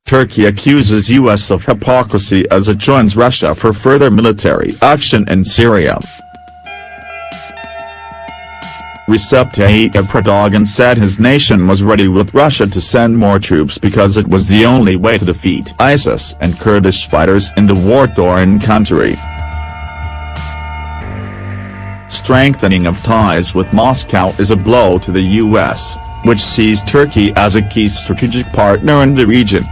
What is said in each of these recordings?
Turkey accuses US of hypocrisy as it joins Russia for further military action in Syria. Recep Tayyip Erdogan said his nation was ready with Russia to send more troops because it was the only way to defeat ISIS and Kurdish fighters in the war-torn country. Strengthening of ties with Moscow is a blow to the US, which sees Turkey as a key strategic partner in the region.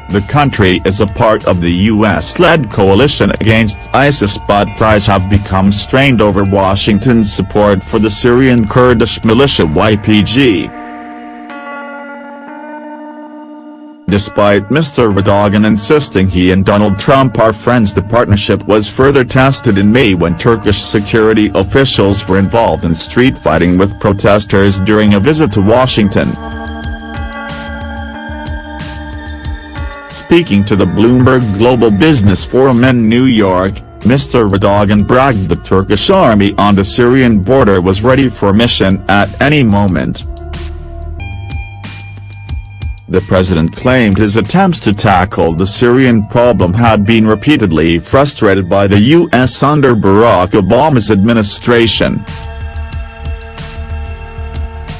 The country is a part of the US-led coalition against ISIS, but ties have become strained over Washington's support for the Syrian Kurdish militia YPG. Despite Mr. Erdogan insisting he and Donald Trump are friends, the partnership was further tested in May when Turkish security officials were involved in street fighting with protesters during a visit to Washington. Speaking to the Bloomberg Global Business Forum in New York, Mr. Erdogan bragged the Turkish army on the Syrian border was ready for mission at any moment. The president claimed his attempts to tackle the Syrian problem had been repeatedly frustrated by the US under Barack Obama's administration.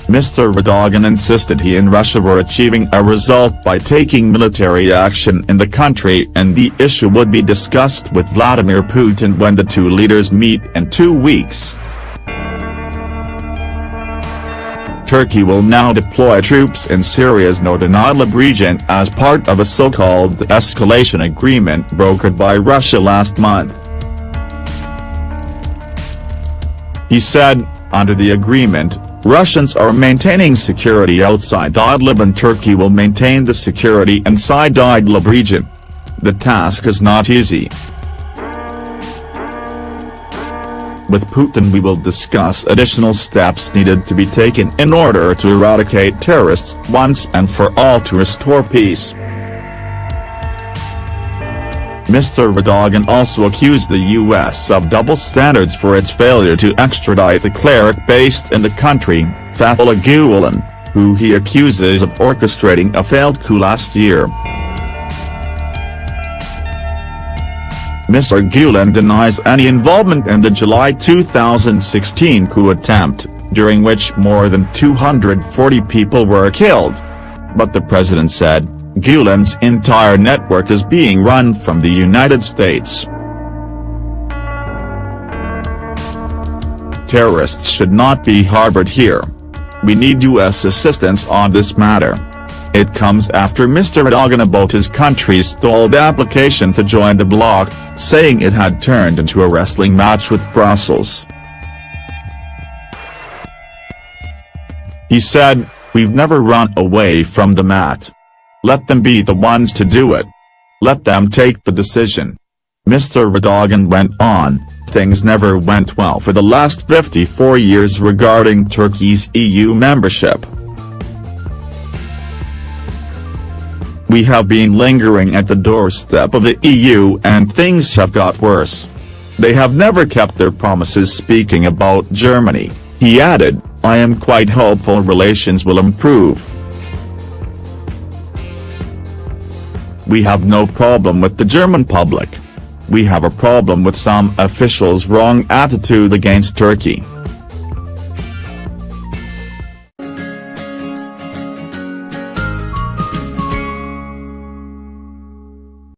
Mr. Erdogan insisted he and Russia were achieving a result by taking military action in the country, and the issue would be discussed with Vladimir Putin when the two leaders meet in 2 weeks. Turkey will now deploy troops in Syria's northern Idlib region as part of a so-called escalation agreement brokered by Russia last month. He said, under the agreement, Russians are maintaining security outside Idlib and Turkey will maintain the security inside Idlib region. The task is not easy. With Putin we will discuss additional steps needed to be taken in order to eradicate terrorists once and for all to restore peace. Mr. Erdogan also accused the US of double standards for its failure to extradite the cleric based in the country, Fethullah Gulen, who he accuses of orchestrating a failed coup last year. Mr. Gulen denies any involvement in the July 2016 coup attempt, during which more than 240 people were killed. But the president said, Gulen's entire network is being run from the United States. Terrorists should not be harbored here. We need US assistance on this matter. It comes after Mr. Erdogan about his country's stalled application to join the bloc, saying it had turned into a wrestling match with Brussels. He said, "We've never run away from the mat. Let them be the ones to do it. Let them take the decision." Mr. Erdogan went on, things never went well for the last 54 years regarding Turkey's EU membership. We have been lingering at the doorstep of the EU and things have got worse. They have never kept their promises. Speaking about Germany, he added, "I am quite hopeful relations will improve. We have no problem with the German public. We have a problem with some officials' wrong attitude against Turkey."